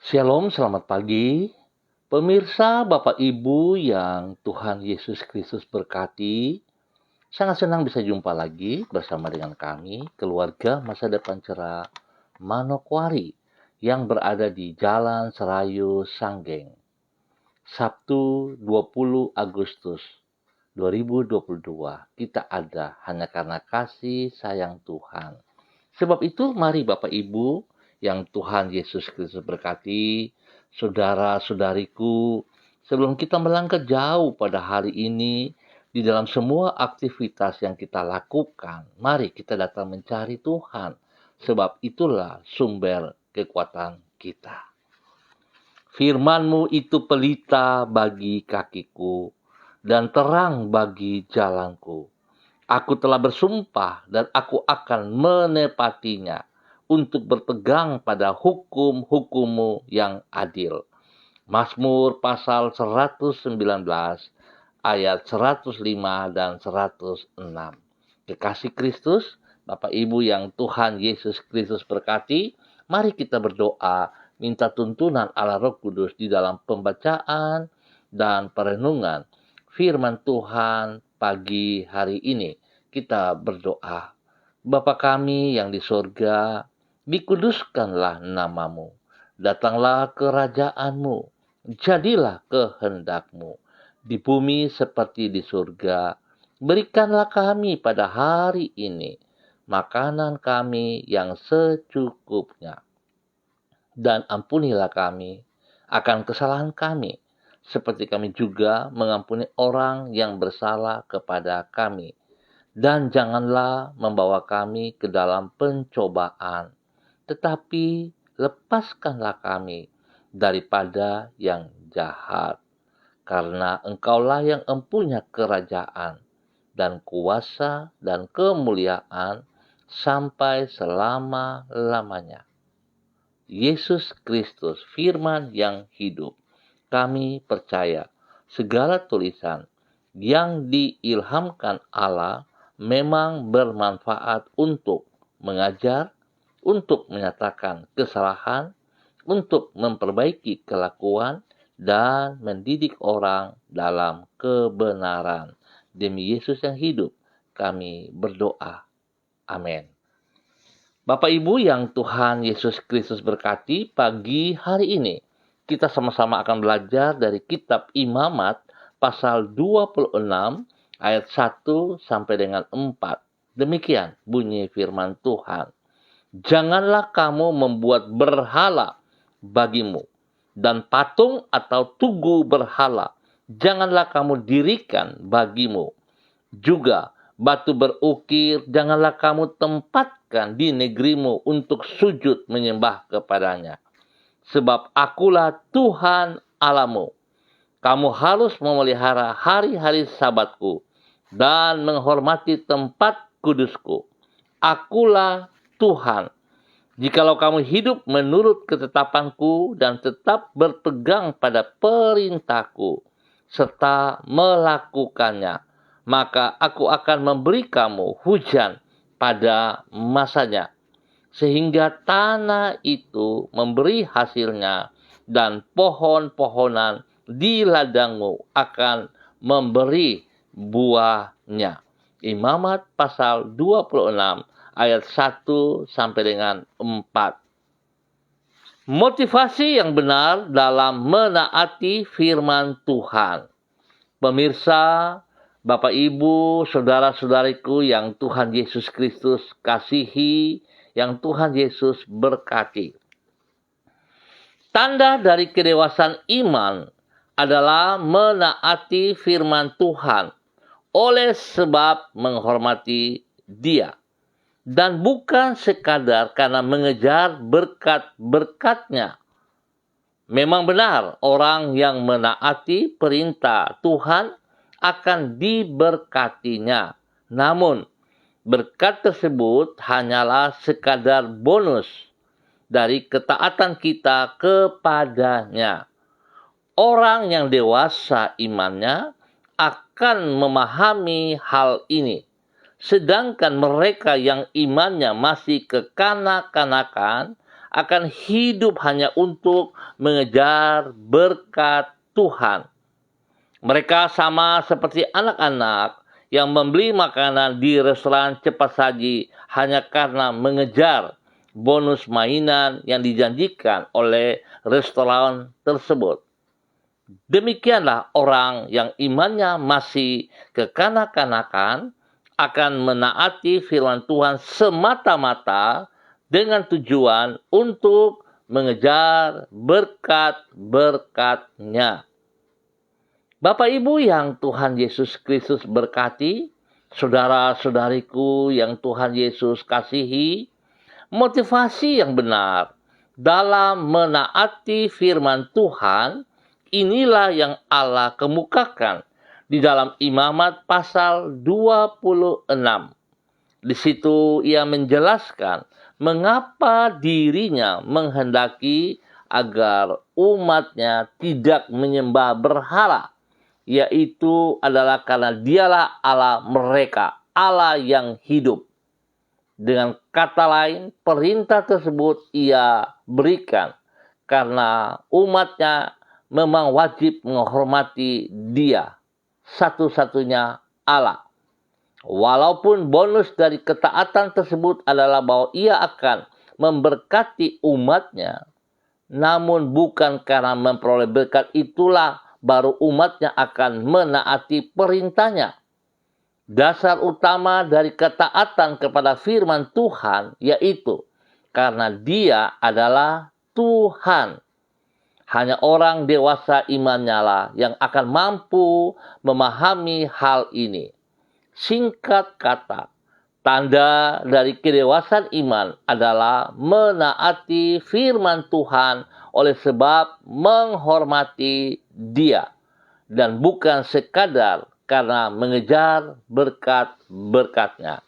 Shalom, selamat pagi. Pemirsa, Bapak Ibu yang Tuhan Yesus Kristus berkati, sangat senang bisa jumpa lagi bersama dengan kami, keluarga Masa Depan Cerah Manokwari, yang berada di Jalan Serayu Sanggeng. Sabtu 20 Agustus 2022, kita ada hanya karena kasih sayang Tuhan. Sebab itu, mari Bapak Ibu yang Tuhan Yesus Kristus berkati, saudara-saudariku, sebelum kita melangkah jauh pada hari ini, di dalam semua aktivitas yang kita lakukan, mari kita datang mencari Tuhan, sebab itulah sumber kekuatan kita. Firman-Mu itu pelita bagi kakiku dan terang bagi jalanku. Aku telah bersumpah dan aku akan menepatinya untuk berpegang pada hukum-hukum-Mu yang adil. Mazmur pasal 119 ayat 105 dan 106. Kekasih Kristus, Bapak Ibu yang Tuhan Yesus Kristus berkati, mari kita berdoa minta tuntunan Allah Roh Kudus di dalam pembacaan dan perenungan firman Tuhan pagi hari ini. Kita berdoa. Bapa kami yang di sorga, dikuduskanlah nama-Mu. Datanglah kerajaan-Mu. Jadilah kehendak-Mu di bumi seperti di surga. Berikanlah kami pada hari ini makanan kami yang secukupnya. Dan ampunilah kami akan kesalahan kami, seperti kami juga mengampuni orang yang bersalah kepada kami. Dan janganlah membawa kami ke dalam pencobaan, tetapi lepaskanlah kami daripada yang jahat. Karena Engkaulah yang empunya kerajaan dan kuasa dan kemuliaan sampai selama-lamanya. Yesus Kristus, firman yang hidup. Kami percaya segala tulisan yang diilhamkan Allah memang bermanfaat untuk mengajar, untuk menyatakan kesalahan, untuk memperbaiki kelakuan, dan mendidik orang dalam kebenaran. Demi Yesus yang hidup, kami berdoa. Amin. Bapak Ibu yang Tuhan Yesus Kristus berkati, pagi hari ini kita sama-sama akan belajar dari kitab Imamat pasal 26 ayat 1 sampai dengan 4. Demikian bunyi firman Tuhan. Janganlah kamu membuat berhala bagimu dan patung atau tugu berhala. Janganlah kamu dirikan bagimu. Juga batu berukir janganlah kamu tempatkan di negerimu untuk sujud menyembah kepadanya. Sebab akulah Tuhan Allahmu. Kamu harus memelihara hari-hari Sabatku dan menghormati tempat kudusku. Akulah Tuhan. Jikalau kamu hidup menurut ketetapanku dan tetap berpegang pada perintahku serta melakukannya, maka aku akan memberi kamu hujan pada masanya, sehingga tanah itu memberi hasilnya dan pohon-pohonan di ladangmu akan memberi buahnya. Imamat pasal 26 ayat 1 sampai dengan 4. Motivasi yang benar dalam menaati firman Tuhan. Pemirsa, Bapak Ibu, saudara-saudariku yang Tuhan Yesus Kristus kasihi, yang Tuhan Yesus berkati. Tanda dari kedewasaan iman adalah menaati firman Tuhan oleh sebab menghormati Dia. Dan bukan sekadar karena mengejar berkat-berkat-Nya. Memang benar orang yang menaati perintah Tuhan akan diberkatinya. Namun, berkat tersebut hanyalah sekadar bonus dari ketaatan kita kepadanya. Orang yang dewasa imannya akan memahami hal ini. Sedangkan mereka yang imannya masih kekanak-kanakan akan hidup hanya untuk mengejar berkat Tuhan. Mereka sama seperti anak-anak yang membeli makanan di restoran cepat saji hanya karena mengejar bonus mainan yang dijanjikan oleh restoran tersebut. Demikianlah orang yang imannya masih kekanak-kanakan akan menaati firman Tuhan semata-mata dengan tujuan untuk mengejar berkat-berkat-Nya. Bapak Ibu yang Tuhan Yesus Kristus berkati, saudara-saudariku yang Tuhan Yesus kasihi, motivasi yang benar dalam menaati firman Tuhan inilah yang Allah kemukakan di dalam Imamat pasal 26. Di situ ia menjelaskan mengapa dirinya menghendaki agar umatnya tidak menyembah berhala, yaitu adalah karena dialah Allah mereka, Allah yang hidup. Dengan kata lain, perintah tersebut ia berikan karena umatnya memang wajib menghormati Dia, satu-satunya Allah. Walaupun bonus dari ketaatan tersebut adalah bahwa ia akan memberkati umatnya, namun bukan karena memperoleh berkat itulah baru umatnya akan menaati perintahnya. Dasar utama dari ketaatan kepada firman Tuhan yaitu karena Dia adalah Tuhan. Hanya orang dewasa imannya lah yang akan mampu memahami hal ini. Singkat kata, tanda dari kedewasaan iman adalah menaati firman Tuhan oleh sebab menghormati Dia. Dan bukan sekadar karena mengejar berkat-berkat-Nya.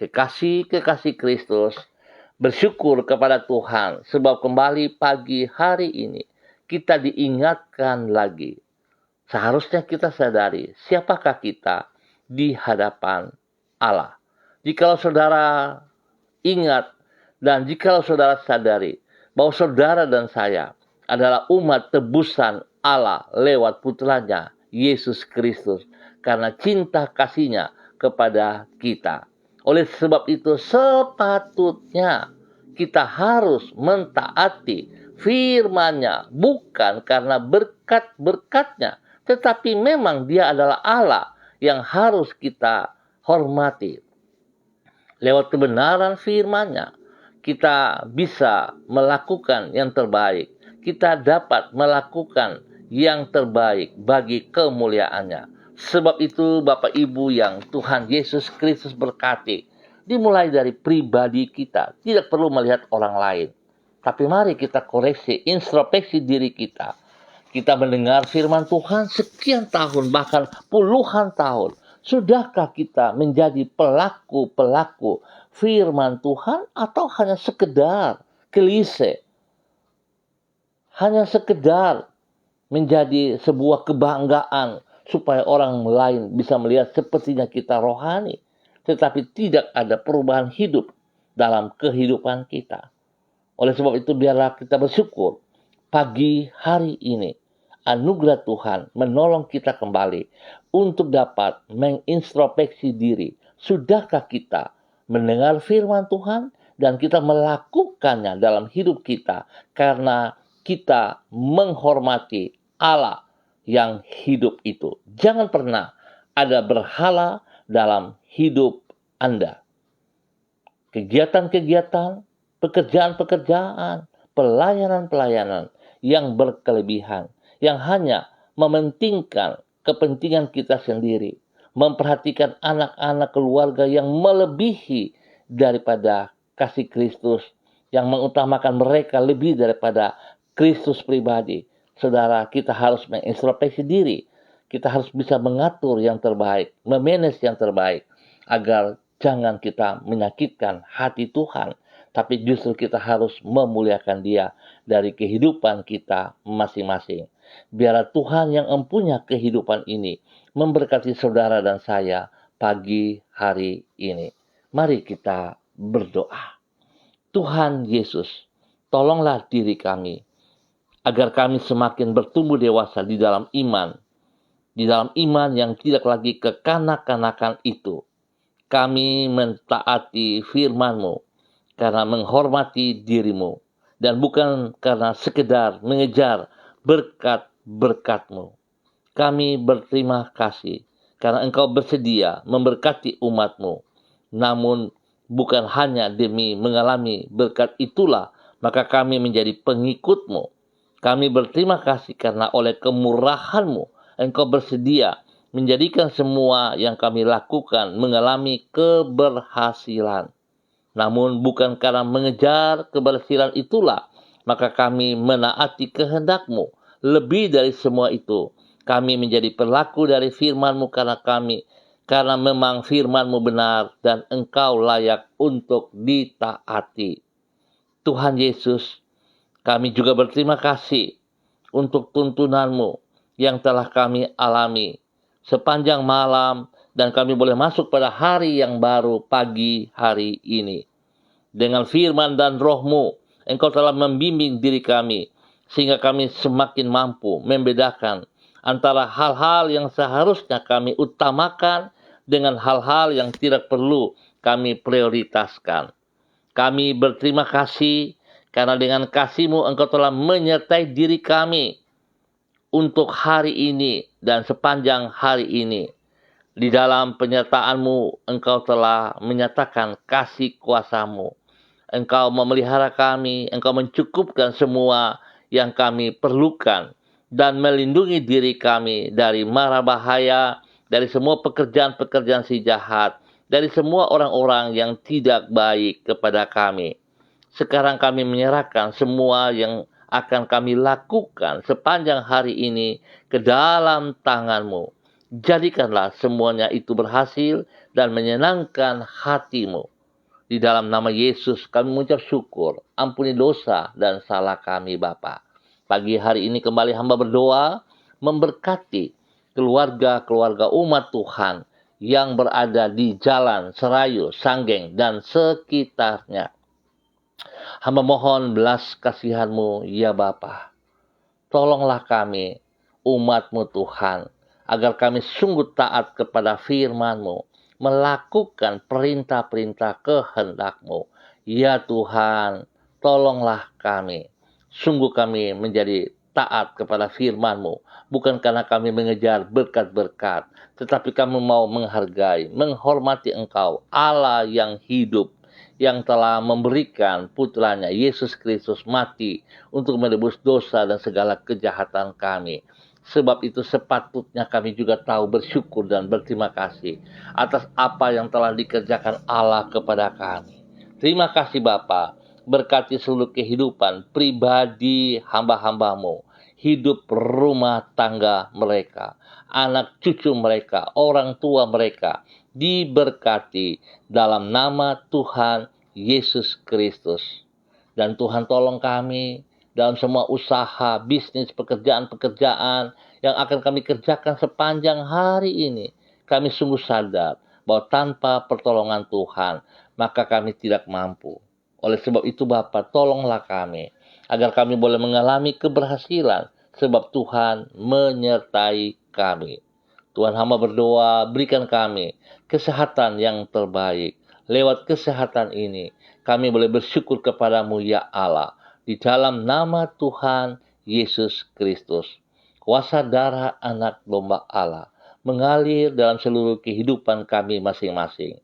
Kekasih-kekasih Kristus, bersyukur kepada Tuhan sebab kembali pagi hari ini kita diingatkan lagi. Seharusnya kita sadari siapakah kita di hadapan Allah. Jikalau saudara ingat dan jikalau saudara sadari bahwa saudara dan saya adalah umat tebusan Allah lewat putranya Yesus Kristus karena cinta kasih-Nya kepada kita. Oleh sebab itu sepatutnya kita harus mentaati firman-Nya bukan karena berkat-berkat-Nya, tetapi memang Dia adalah Allah yang harus kita hormati. Lewat kebenaran firman-Nya, kita bisa melakukan yang terbaik. Kita dapat melakukan yang terbaik bagi kemuliaan-Nya. Sebab itu Bapak Ibu yang Tuhan Yesus Kristus berkati, dimulai dari pribadi kita, tidak perlu melihat orang lain. Tapi mari kita koreksi, introspeksi diri kita. Kita mendengar firman Tuhan sekian tahun, bahkan puluhan tahun. Sudahkah kita menjadi pelaku-pelaku firman Tuhan atau hanya sekedar klise? Hanya sekedar menjadi sebuah kebanggaan supaya orang lain bisa melihat sepertinya kita rohani. Tetapi tidak ada perubahan hidup dalam kehidupan kita. Oleh sebab itu biarlah kita bersyukur pagi hari ini anugerah Tuhan menolong kita kembali untuk dapat mengintrospeksi diri. Sudahkah kita mendengar firman Tuhan dan kita melakukannya dalam hidup kita karena kita menghormati Allah yang hidup itu. Jangan pernah ada berhala dalam hidup Anda. Kegiatan-kegiatan, pekerjaan-pekerjaan, pelayanan-pelayanan yang berkelebihan, yang hanya mementingkan kepentingan kita sendiri, memperhatikan anak-anak keluarga yang melebihi daripada kasih Kristus, yang mengutamakan mereka lebih daripada Kristus pribadi. Saudara, kita harus mengintrospeksi diri. Kita harus bisa mengatur yang terbaik, memanage yang terbaik, agar jangan kita menyakitkan hati Tuhan, tapi justru kita harus memuliakan Dia dari kehidupan kita masing-masing. Biarlah Tuhan yang empunya kehidupan ini memberkati saudara dan saya pagi hari ini. Mari kita berdoa. Tuhan Yesus, tolonglah diri kami, agar kami semakin bertumbuh dewasa di dalam iman yang tidak lagi kekanak-kanakan itu. Kami mentaati firman-Mu karena menghormati diri-Mu, dan bukan karena sekedar mengejar berkat-berkat-Mu. Kami berterima kasih karena Engkau bersedia memberkati umat-Mu. Namun bukan hanya demi mengalami berkat itulah maka kami menjadi pengikut-Mu. Kami berterima kasih karena oleh kemurahan-Mu Engkau bersedia menjadikan semua yang kami lakukan mengalami keberhasilan. Namun bukan karena mengejar keberhasilan itulah maka kami menaati kehendak-Mu. Lebih dari semua itu, kami menjadi pelaku dari firman-Mu karena memang firman-Mu benar dan Engkau layak untuk ditaati. Tuhan Yesus, kami juga berterima kasih untuk tuntunan-Mu yang telah kami alami sepanjang malam, dan kami boleh masuk pada hari yang baru pagi hari ini. Dengan firman dan Roh-Mu, Engkau telah membimbing diri kami, sehingga kami semakin mampu membedakan antara hal-hal yang seharusnya kami utamakan dengan hal-hal yang tidak perlu kami prioritaskan. Kami berterima kasih karena dengan kasih-Mu Engkau telah menyertai diri kami untuk hari ini dan sepanjang hari ini. Di dalam penyertaan-Mu Engkau telah menyatakan kasih kuasa-Mu. Engkau memelihara kami, Engkau mencukupkan semua yang kami perlukan, dan melindungi diri kami dari mara bahaya, dari semua pekerjaan-pekerjaan si jahat, dari semua orang-orang yang tidak baik kepada kami. Sekarang kami menyerahkan semua yang akan kami lakukan sepanjang hari ini ke dalam tangan-Mu. Jadikanlah semuanya itu berhasil dan menyenangkan hati-Mu. Di dalam nama Yesus kami mengucap syukur. Ampuni dosa dan salah kami Bapa. Pagi hari ini kembali hamba berdoa memberkati keluarga-keluarga umat Tuhan yang berada di Jalan Serayu, Sanggeng, dan sekitarnya. Hamba mohon belas kasihan-Mu ya Bapa. Tolonglah kami, umat-Mu Tuhan, agar kami sungguh taat kepada firman-Mu, melakukan perintah-perintah kehendak-Mu. Ya Tuhan, tolonglah kami. Sungguh kami menjadi taat kepada firman-Mu, bukan karena kami mengejar berkat-berkat, tetapi kami mau menghargai, menghormati Engkau, Allah yang hidup, yang telah memberikan putranya Yesus Kristus mati untuk menebus dosa dan segala kejahatan kami. Sebab itu sepatutnya kami juga tahu bersyukur dan berterima kasih atas apa yang telah dikerjakan Allah kepada kami. Terima kasih Bapa, berkati seluruh kehidupan pribadi hamba-hamba-Mu, hidup rumah tangga mereka, anak cucu mereka, orang tua mereka, diberkati dalam nama Tuhan Yesus Kristus. Dan Tuhan tolong kami dalam semua usaha, bisnis, pekerjaan-pekerjaan yang akan kami kerjakan sepanjang hari ini. Kami sungguh sadar bahwa tanpa pertolongan Tuhan, maka kami tidak mampu. Oleh sebab itu Bapa, tolonglah kami, agar kami boleh mengalami keberhasilan, sebab Tuhan menyertai kami. Tuhan hamba berdoa, berikan kami kesehatan yang terbaik. Lewat kesehatan ini, kami boleh bersyukur kepadamu ya Allah. Di dalam nama Tuhan Yesus Kristus. Kuasa darah anak domba Allah mengalir dalam seluruh kehidupan kami masing-masing.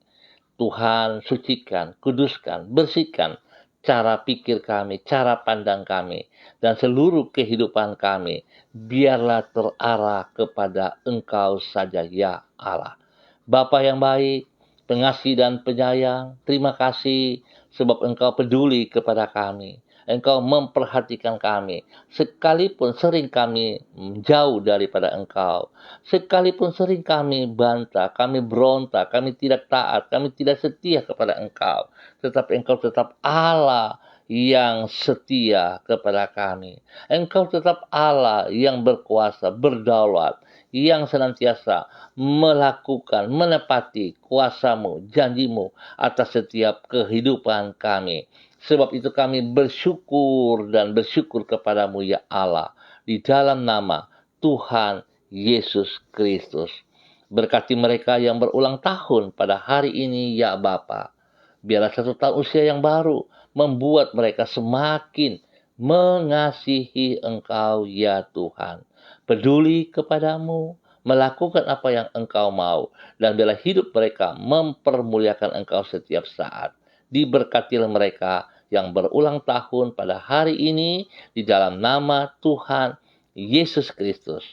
Tuhan sucikan, kuduskan, bersihkan cara pikir kami, cara pandang kami, dan seluruh kehidupan kami. Biarlah terarah kepada Engkau saja ya Allah. Bapa yang baik, pengasih dan penyayang, terima kasih sebab Engkau peduli kepada kami. Engkau memperhatikan kami, sekalipun sering kami jauh daripada Engkau, sekalipun sering kami bantah, kami berontak, kami tidak taat, kami tidak setia kepada Engkau, tetapi Engkau tetap Allah yang setia kepada kami. Engkau tetap Allah yang berkuasa, berdaulat, yang senantiasa melakukan, menepati kuasa-Mu, janji-Mu atas setiap kehidupan kami. Sebab itu kami bersyukur dan bersyukur kepadamu ya Allah, di dalam nama Tuhan Yesus Kristus. Berkati mereka yang berulang tahun pada hari ini ya Bapa. Biarlah 1 tahun usia yang baru membuat mereka semakin mengasihi Engkau ya Tuhan. Peduli kepadamu, melakukan apa yang Engkau mau, dan biarlah hidup mereka mempermuliakan Engkau setiap saat. Diberkatilah mereka yang berulang tahun pada hari ini di dalam nama Tuhan Yesus Kristus.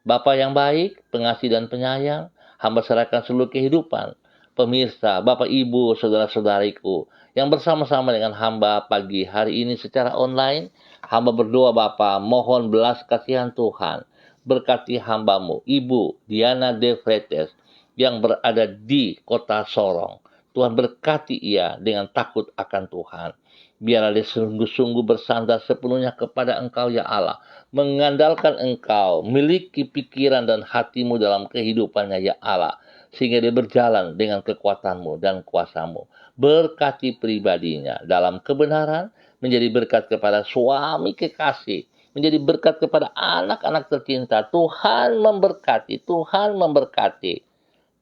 Bapa yang baik, pengasih dan penyayang, hamba serahkan seluruh kehidupan pemirsa, Bapak Ibu, saudara-saudariku yang bersama-sama dengan hamba pagi hari ini secara online. Hamba berdoa Bapa, mohon belas kasihan Tuhan berkati hambamu, Ibu Diana De Fretes yang berada di kota Sorong. Tuhan berkati ia dengan takut akan Tuhan. Biarlah dia sungguh-sungguh bersandar sepenuhnya kepada Engkau ya Allah. Mengandalkan Engkau, miliki pikiran dan hatimu dalam kehidupannya ya Allah. Sehingga dia berjalan dengan kekuatanmu dan kuasamu. Berkati pribadinya dalam kebenaran, menjadi berkat kepada suami kekasih, menjadi berkat kepada anak-anak tercinta. Tuhan memberkati, Tuhan memberkati.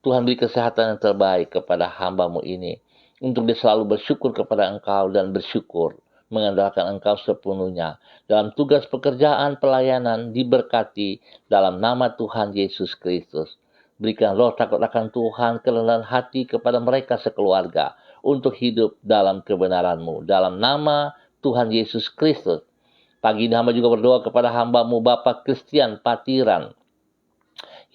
Tuhan beri kesehatan yang terbaik kepada hambamu ini, untuk dia selalu bersyukur kepada Engkau dan bersyukur mengandalkan Engkau sepenuhnya. Dalam tugas pekerjaan pelayanan diberkati dalam nama Tuhan Yesus Kristus. Berikan roh takut akan Tuhan, kerendahan hati kepada mereka sekeluarga untuk hidup dalam kebenaran-Mu. Dalam nama Tuhan Yesus Kristus. Pagi ini hamba juga berdoa kepada hambamu Bapak Christian Patiran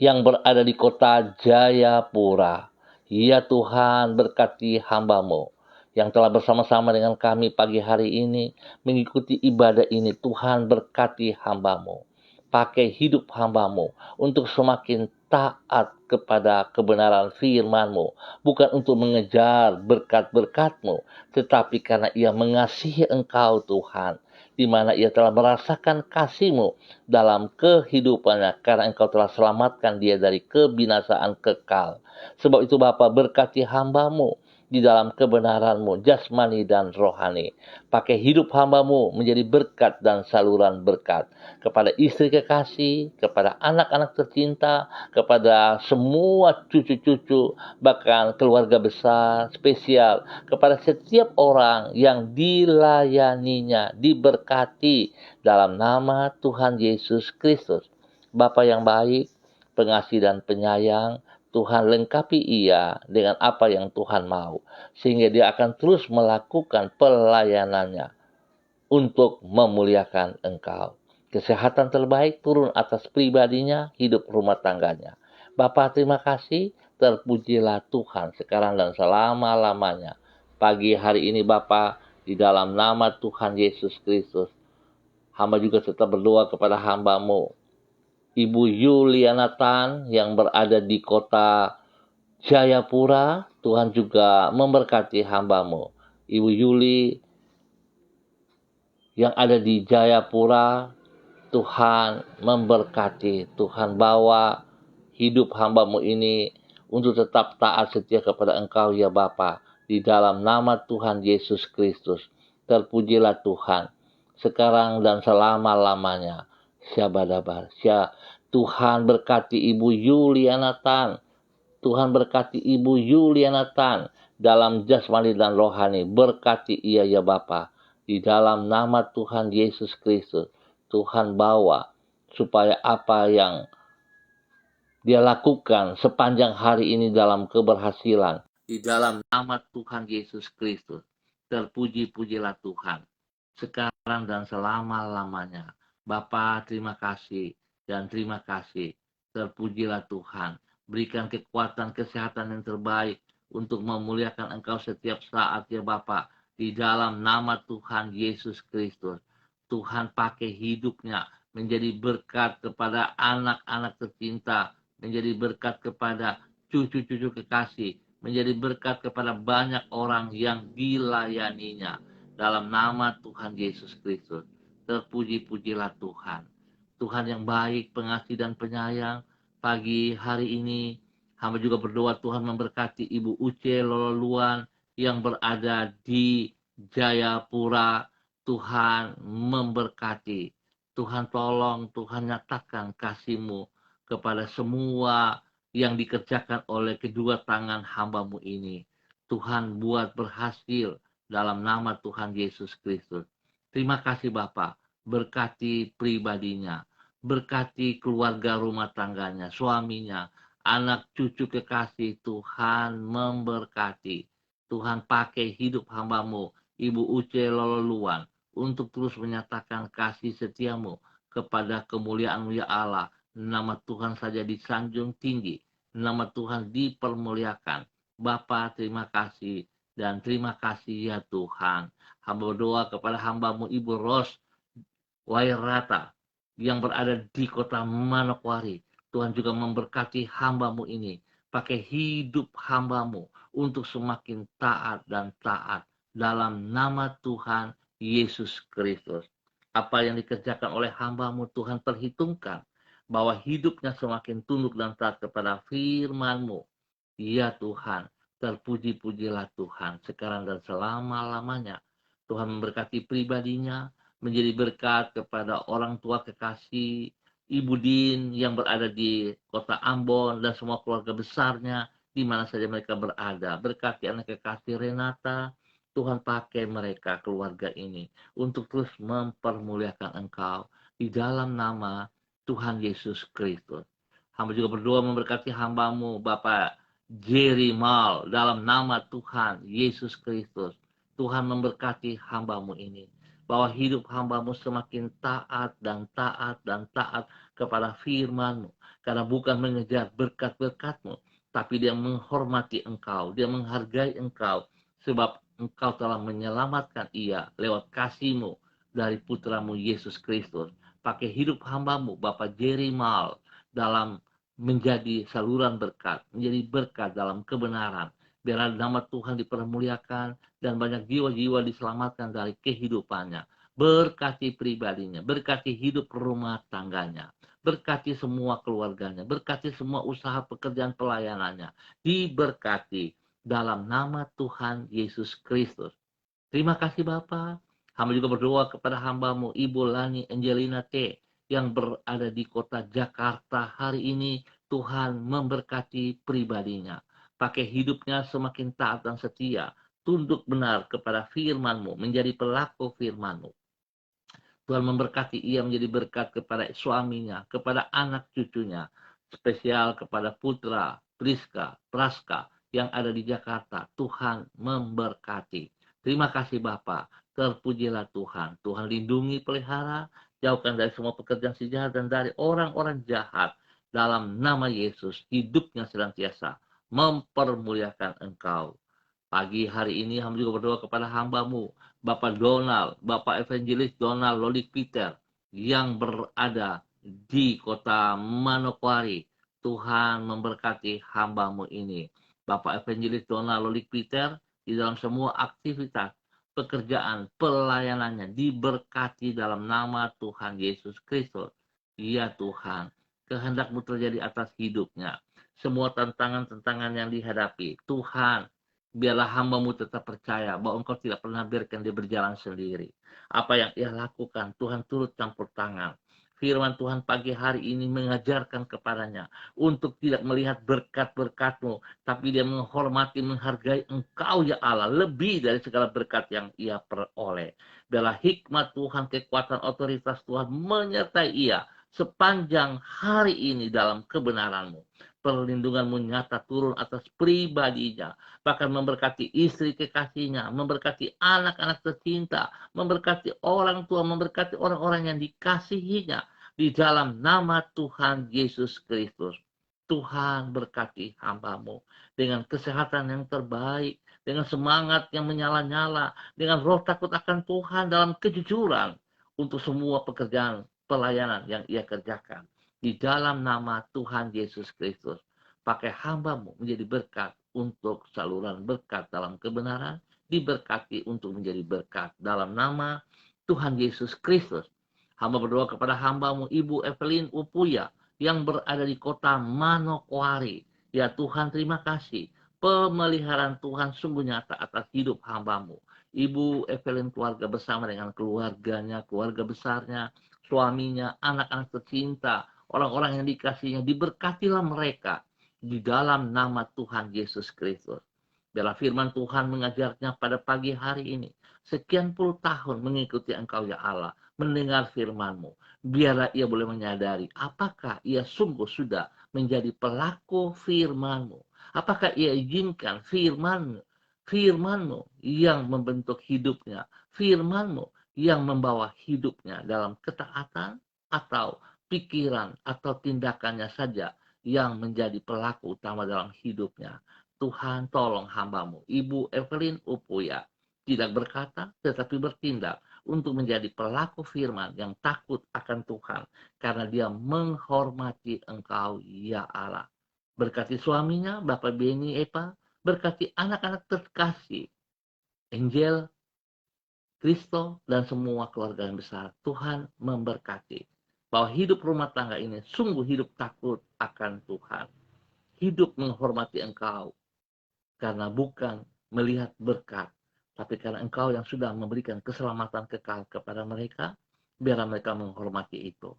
yang berada di kota Jayapura. Ya Tuhan, berkati hambamu yang telah bersama-sama dengan kami pagi hari ini mengikuti ibadah ini. Tuhan berkati hambamu. Pakai hidup hambamu untuk semakin taat kepada kebenaran firman-Mu. Bukan untuk mengejar berkat-berkat-Mu, tetapi karena ia mengasihi Engkau Tuhan, di mana ia telah merasakan kasih-Mu dalam kehidupannya, karena Engkau telah selamatkan dia dari kebinasaan kekal. Sebab itu Bapa, berkati hambamu di dalam kebenaran-Mu, jasmani dan rohani. Pakai hidup hambamu menjadi berkat dan saluran berkat kepada istri kekasih, kepada anak-anak tercinta, kepada semua cucu-cucu, bahkan keluarga besar, spesial, kepada setiap orang yang dilayaninya, diberkati dalam nama Tuhan Yesus Kristus. Bapa yang baik, pengasih dan penyayang, Tuhan lengkapi ia dengan apa yang Tuhan mau, sehingga dia akan terus melakukan pelayanannya untuk memuliakan Engkau. Kesehatan terbaik turun atas pribadinya, hidup rumah tangganya. Bapa, terima kasih, terpujilah Tuhan sekarang dan selama-lamanya. Pagi hari ini Bapa, di dalam nama Tuhan Yesus Kristus, hamba juga tetap berdoa kepada hambamu, Ibu Yuliana Tan yang berada di kota Jayapura. Tuhan juga memberkati hambamu, Ibu Yuli yang ada di Jayapura. Tuhan memberkati, Tuhan bawa hidup hambamu ini untuk tetap taat setia kepada Engkau ya Bapa. Di dalam nama Tuhan Yesus Kristus, terpujilah Tuhan sekarang dan selama-lamanya. Syabadabar. Tuhan berkati Ibu Yuliana Tan. Tuhan berkati Ibu Yuliana Tan dalam jasmani dan rohani. Berkati ia ya Bapa. Di dalam nama Tuhan Yesus Kristus, Tuhan bawa supaya apa yang dia lakukan sepanjang hari ini dalam keberhasilan. Di dalam nama Tuhan Yesus Kristus, terpuji-pujilah Tuhan sekarang dan selama-lamanya. Bapa, terima kasih dan terima kasih. Terpujilah Tuhan. Berikan kekuatan, kesehatan yang terbaik untuk memuliakan Engkau setiap saat ya Bapa. Di dalam nama Tuhan Yesus Kristus, Tuhan pakai hidupnya menjadi berkat kepada anak-anak tercinta, menjadi berkat kepada cucu-cucu kekasih, menjadi berkat kepada banyak orang yang dilayaninya. Dalam nama Tuhan Yesus Kristus, terpuji-pujilah Tuhan. Tuhan yang baik, pengasih dan penyayang. Pagi hari ini, hamba juga berdoa Tuhan memberkati Ibu Uce Lololuan yang berada di Jayapura. Tuhan memberkati. Tuhan tolong, Tuhan nyatakan kasih-Mu kepada semua yang dikerjakan oleh kedua tangan hamba-Mu ini. Tuhan buat berhasil dalam nama Tuhan Yesus Kristus. Terima kasih Bapak, berkati pribadinya, berkati keluarga rumah tangganya, suaminya, anak cucu kekasih. Tuhan memberkati. Tuhan pakai hidup hamba-Mu, Ibu Uce Lololuan, untuk terus menyatakan kasih setiamu kepada kemuliaan ya Allah. Nama Tuhan saja disanjung tinggi, nama Tuhan dipermuliakan. Bapa, terima kasih dan terima kasih ya Tuhan. Hamba berdoa kepada hamba-Mu Ibu Ros Wairata yang berada di kota Manokwari. Tuhan juga memberkati hamba-Mu ini. Pakai hidup hamba-Mu untuk semakin taat dan taat dalam nama Tuhan Yesus Kristus. Apa yang dikerjakan oleh hamba-Mu Tuhan perhitungkan bahwa hidupnya semakin tunduk dan taat kepada firman-Mu. Ya Tuhan, terpuji-pujilah Tuhan sekarang dan selama-lamanya. Tuhan memberkati pribadinya, menjadi berkat kepada orang tua kekasih Ibu Din yang berada di kota Ambon dan semua keluarga besarnya di mana saja mereka berada. Berkati anak kekasih Renata, Tuhan pakai mereka keluarga ini untuk terus mempermuliakan Engkau di dalam nama Tuhan Yesus Kristus. Hamba juga berdoa memberkati hamba-Mu Bapak Jerry Mal dalam nama Tuhan Yesus Kristus. Tuhan memberkati hamba-Mu ini, bahwa hidup hamba-Mu semakin taat dan taat dan taat kepada firman-Mu. Karena bukan mengejar berkat-berkat-Mu, tapi dia menghormati Engkau, dia menghargai Engkau, sebab Engkau telah menyelamatkan ia lewat kasih-Mu dari putra-Mu Yesus Kristus. Pakai hidup hamba-Mu Bapak Jerry Mal dalam menjadi saluran berkat, menjadi berkat dalam kebenaran. Biarlah nama Tuhan dipermuliakan dan banyak jiwa-jiwa diselamatkan dari kehidupannya. Berkati pribadinya, berkati hidup rumah tangganya, berkati semua keluarganya, berkati semua usaha pekerjaan pelayanannya. Diberkati dalam nama Tuhan Yesus Kristus. Terima kasih Bapak. Hamba juga berdoa kepada hamba-Mu Ibu Lani Angelina T yang berada di kota Jakarta hari ini. Tuhan memberkati pribadinya. Pakai hidupnya semakin taat dan setia. Tunduk benar kepada firman-Mu, menjadi pelaku firman-Mu. Tuhan memberkati ia menjadi berkat kepada suaminya, kepada anak cucunya, spesial kepada putra Priska, Praska yang ada di Jakarta. Tuhan memberkati. Terima kasih Bapak, terpujilah Tuhan. Tuhan lindungi, pelihara, jauhkan dari semua pekerjaan si jahat dan dari orang-orang jahat. Dalam nama Yesus, hidupnya senantiasa mempermuliakan Engkau. Pagi hari ini hamba juga berdoa kepada hamba-Mu, Bapak Donald, Bapak Evangelis Donald Lolik Peter, yang berada di kota Manokwari. Tuhan memberkati hamba-Mu ini. Bapak Evangelis Donald Lolik Peter, di dalam semua aktivitas, pekerjaan, pelayanannya, diberkati dalam nama Tuhan Yesus Kristus. Ya Tuhan, kehendak-Mu terjadi atas hidupnya. Semua tantangan-tantangan yang dihadapi, Tuhan, biarlah hamba-Mu tetap percaya bahwa Engkau tidak pernah biarkan dia berjalan sendiri. Apa yang ia lakukan, Tuhan turut campur tangan. Firman Tuhan pagi hari ini mengajarkan kepadanya untuk tidak melihat berkat-berkat-Mu, tapi dia menghormati, menghargai Engkau ya Allah, lebih dari segala berkat yang ia peroleh. Biarlah hikmat Tuhan, kekuatan, otoritas Tuhan menyertai ia sepanjang hari ini dalam kebenaran-Mu. Perlindungan-Mu nyata turun atas pribadinya, bahkan memberkati istri kekasihnya, memberkati anak-anak tercinta, memberkati orang tua, memberkati orang-orang yang dikasihinya di dalam nama Tuhan Yesus Kristus. Tuhan berkati hamba-Mu dengan kesehatan yang terbaik, dengan semangat yang menyala-nyala, dengan roh takut akan Tuhan dalam kejujuran untuk semua pekerjaan pelayanan yang ia kerjakan. Di dalam nama Tuhan Yesus Kristus, pakai hamba-Mu menjadi berkat untuk saluran berkat dalam kebenaran, diberkati untuk menjadi berkat dalam nama Tuhan Yesus Kristus. Hamba berdoa kepada hamba-Mu Ibu Evelyn Upuya yang berada di kota Manokwari. Ya Tuhan, terima kasih. Pemeliharaan Tuhan sungguh nyata atas hidup hamba-Mu. Ibu Evelyn keluarga bersama dengan keluarganya, keluarga besarnya, suaminya, anak-anak tercinta, orang-orang yang dikasihnya, diberkatilah mereka di dalam nama Tuhan Yesus Kristus. Biarlah firman Tuhan mengajarnya pada pagi hari ini. Sekian puluh tahun mengikuti Engkau ya Allah, mendengar firman-Mu. Biarlah ia boleh menyadari apakah ia sungguh sudah menjadi pelaku firman-Mu. Apakah ia izinkan firman-Mu yang membentuk hidupnya, firman-Mu yang membawa hidupnya dalam ketaatan, atau pikiran atau tindakannya saja yang menjadi pelaku utama dalam hidupnya. Tuhan tolong hamba-Mu, Ibu Evelyn Upuya, tidak berkata tetapi bertindak untuk menjadi pelaku firman yang takut akan Tuhan karena dia menghormati Engkau ya Allah. Berkati suaminya, Bapak Beni Epa, berkati anak-anak terkasih, Angel, Kristo, dan semua keluarga yang besar. Tuhan memberkati bahwa hidup rumah tangga ini sungguh hidup takut akan Tuhan. Hidup menghormati Engkau, karena bukan melihat berkat, tapi karena Engkau yang sudah memberikan keselamatan kekal kepada mereka, biarlah mereka menghormati itu.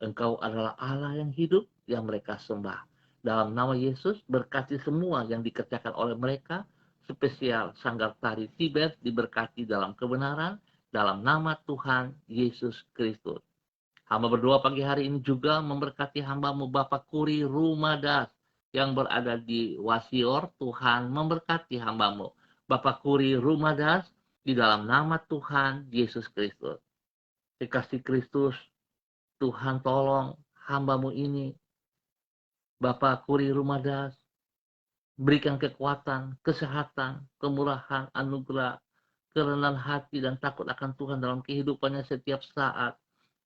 Engkau adalah Allah yang hidup, yang mereka sembah. Dalam nama Yesus, berkati semua yang dikerjakan oleh mereka, spesial Sanggar Tari Tibet diberkati dalam kebenaran, dalam nama Tuhan Yesus Kristus. Hamba berdoa pagi hari ini juga memberkati hamba-Mu Bapak Kuri Rumadas yang berada di Wasior. Tuhan memberkati hamba-Mu Bapak Kuri Rumadas di dalam nama Tuhan Yesus Kristus. Dikasih Kristus, Tuhan tolong hamba-Mu ini Bapak Kuri Rumadas, berikan kekuatan, kesehatan, kemurahan, anugerah, kerendahan hati dan takut akan Tuhan dalam kehidupannya setiap saat.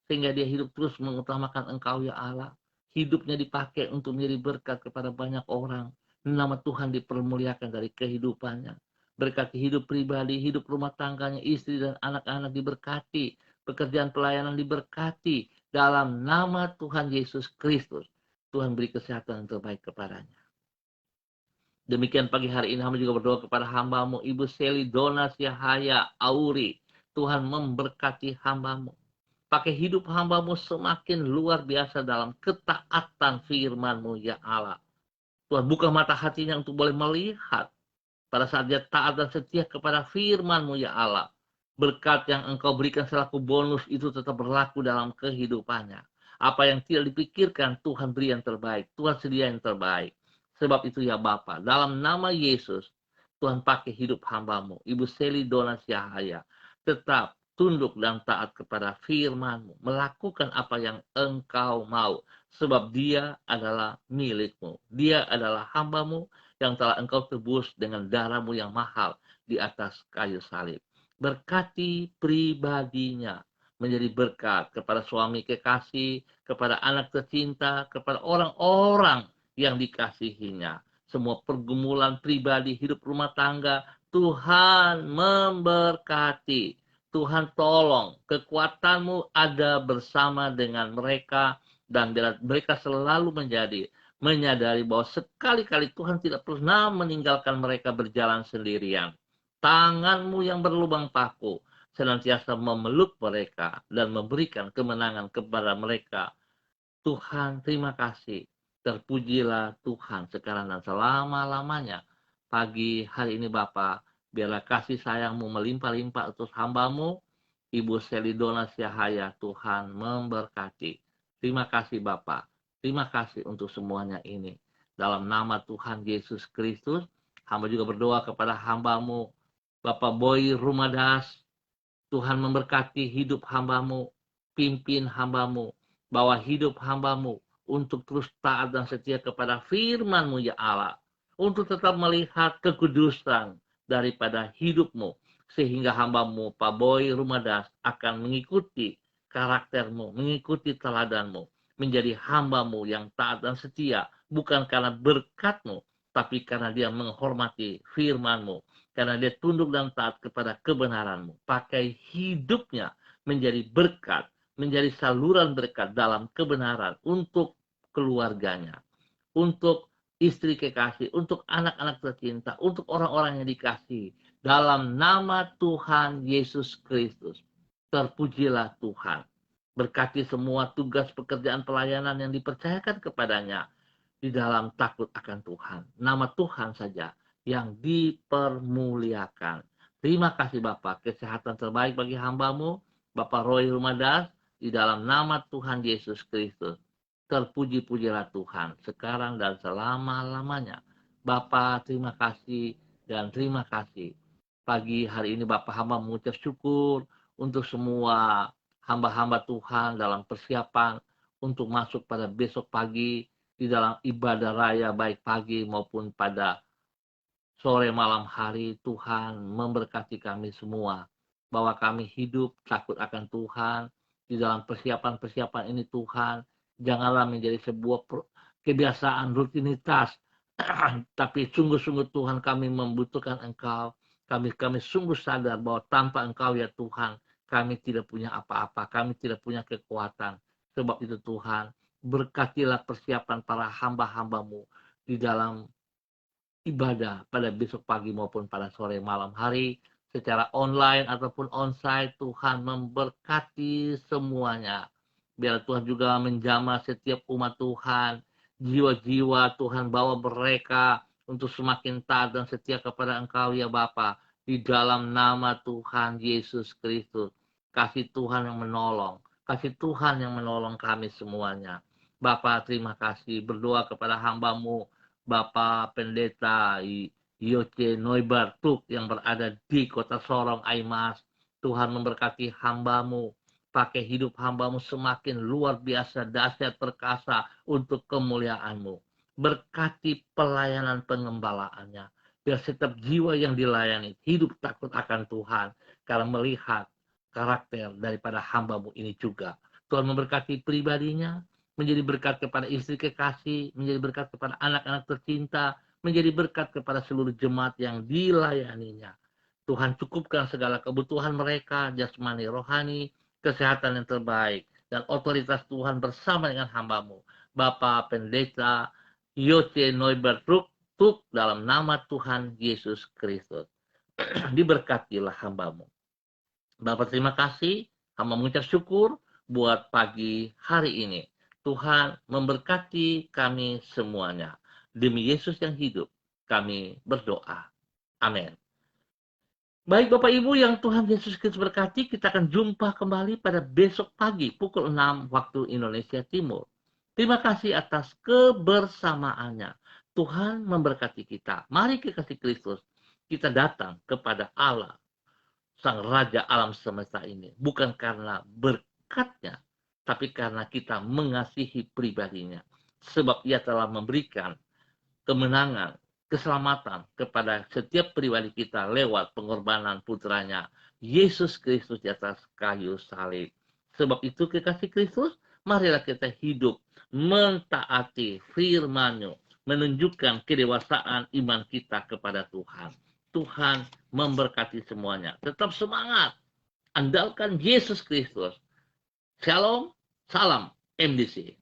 Sehingga dia hidup terus mengutamakan Engkau ya Allah. Hidupnya dipakai untuk menjadi berkat kepada banyak orang. Nama Tuhan dipermuliakan dari kehidupannya. Berkati hidup pribadi, hidup rumah tangganya, istri dan anak-anak diberkati. Pekerjaan pelayanan diberkati. Dalam nama Tuhan Yesus Kristus. Tuhan beri kesehatan yang terbaik kepadanya. Demikian pagi hari ini hamba juga berdoa kepada hamba-Mu Ibu Seli Donas Yahaya Auri. Tuhan memberkati hamba-Mu. Pakai hidup hamba-Mu semakin luar biasa dalam ketaatan firman-Mu ya Allah. Tuhan buka mata hatinya untuk boleh melihat pada saat dia taat dan setia kepada firman-Mu ya Allah. Berkat yang Engkau berikan selaku bonus itu tetap berlaku dalam kehidupannya. Apa yang tidak dipikirkan, Tuhan beri yang terbaik. Tuhan sedia yang terbaik. Sebab itu ya Bapa, dalam nama Yesus, Tuhan pakai hidup hamba-Mu Ibu Seli Donas Yahaya. Tetap tunduk dan taat kepada firman-Mu, melakukan apa yang Engkau mau, sebab dia adalah milik-Mu. Dia adalah hamba-Mu yang telah Engkau tebus dengan darah-Mu yang mahal di atas kayu salib. Berkati pribadinya menjadi berkat kepada suami kekasih, kepada anak tercinta, kepada orang-orang yang dikasihinya. Semua pergumulan pribadi, hidup rumah tangga, Tuhan memberkati. Tuhan tolong, kekuatan-Mu ada bersama dengan mereka, dan biar mereka selalu menyadari bahwa sekali-kali Tuhan tidak pernah meninggalkan mereka berjalan sendirian. Tangan-Mu yang berlubang paku senantiasa memeluk mereka dan memberikan kemenangan kepada mereka. Tuhan, terima kasih. Terpujilah Tuhan sekarang dan selama-lamanya. Pagi hari ini Bapa, biarlah kasih sayang-Mu melimpah-limpah atas hamba-Mu, Ibu Selidona Syahaya. Tuhan memberkati. Terima kasih Bapa. Terima kasih untuk semuanya ini. Dalam nama Tuhan Yesus Kristus, hamba juga berdoa kepada hamba-Mu, Bapak Boy Rumadas. Tuhan memberkati hidup hamba-Mu, pimpin hamba-Mu, bawa hidup hamba-Mu untuk terus taat dan setia kepada firman-Mu ya Allah, untuk tetap melihat kekudusan daripada hidup-Mu, sehingga hamba-Mu Pak Boy Rumadas akan mengikuti karakter-Mu, mengikuti teladan-Mu, menjadi hamba-Mu yang taat dan setia, bukan karena berkat-Mu, tapi karena dia menghormati firman-Mu, karena dia tunduk dan taat kepada kebenaran-Mu. Pakai hidupnya menjadi berkat, menjadi saluran berkat dalam kebenaran untuk keluarganya, untuk istri kekasih, untuk anak-anak tercinta, untuk orang-orang yang dikasihi. dalam nama Tuhan Yesus Kristus. Terpujilah Tuhan. Berkati semua tugas pekerjaan pelayanan yang dipercayakan kepadanya di dalam takut akan Tuhan. Nama Tuhan saja yang dipermuliakan. Terima kasih Bapak, kesehatan terbaik bagi hambamu, Bapak Roy Rumadas, di dalam nama Tuhan Yesus Kristus. Terpuji-pujilah Tuhan, sekarang dan selama-lamanya. Bapak, terima kasih dan terima kasih. Pagi hari ini Bapak hamba mengucap syukur untuk semua hamba-hamba Tuhan dalam persiapan untuk masuk pada besok pagi di dalam ibadah raya baik pagi maupun pada sore malam hari. Tuhan memberkati kami semua bahwa kami hidup takut akan Tuhan di dalam persiapan-persiapan ini. Tuhan, janganlah menjadi sebuah kebiasaan rutinitas tapi sungguh-sungguh Tuhan kami membutuhkan Engkau. Kami sungguh sadar bahwa tanpa Engkau ya Tuhan, kami tidak punya apa-apa, kami tidak punya kekuatan. Sebab itu Tuhan, berkatilah persiapan para hamba-hambamu di dalam ibadah pada besok pagi maupun pada sore malam hari, secara online ataupun onsite. Tuhan memberkati semuanya. Biar Tuhan juga menjamah setiap umat Tuhan, jiwa-jiwa Tuhan bawa mereka untuk semakin taat dan setia kepada Engkau ya Bapa, di dalam nama Tuhan Yesus Kristus. Kasih Tuhan yang menolong, kasih Tuhan yang menolong kami semuanya. Bapa, terima kasih, berdoa kepada hambamu Bapak Pendeta Yoce Noibartuk yang berada di kota Sorong, Aimas. Tuhan memberkati hambamu, pakai hidup hambamu semakin luar biasa, dahsyat, perkasa untuk kemuliaan-Mu. Berkati pelayanan pengembalaannya, biar setiap jiwa yang dilayani hidup takut akan Tuhan, karena melihat karakter daripada hambamu ini juga. Tuhan memberkati pribadinya, menjadi berkat kepada istri kekasih, menjadi berkat kepada anak-anak tercinta, menjadi berkat kepada seluruh jemaat yang dilayaninya. Tuhan cukupkan segala kebutuhan mereka, jasmani, rohani, kesehatan yang terbaik, dan otoritas Tuhan bersama dengan hambamu, Bapak Pendeta Yoce Noibertruk, dalam nama Tuhan Yesus Kristus. Diberkatilah hambamu. Bapak terima kasih, hamba mengucap syukur buat pagi hari ini. Tuhan memberkati kami semuanya. Demi Yesus yang hidup, kami berdoa. Amin. Baik Bapak Ibu yang Tuhan Yesus Kristus berkati, kita akan jumpa kembali pada besok pagi pukul 6 waktu Indonesia Timur. Terima kasih atas kebersamaannya. Tuhan memberkati kita. Mari kekasih Kristus, kita datang kepada Allah, Sang Raja alam semesta ini. Bukan karena berkatnya, tapi karena kita mengasihi pribadinya. Sebab ia telah memberikan kemenangan, keselamatan kepada setiap pribadi kita lewat pengorbanan putranya, Yesus Kristus di atas kayu salib. Sebab itu kekasih Kristus, marilah kita hidup mentaati firman-Nya, menunjukkan kedewasaan iman kita kepada Tuhan. Tuhan memberkati semuanya. Tetap semangat, andalkan Yesus Kristus. Shalom, salam MDC.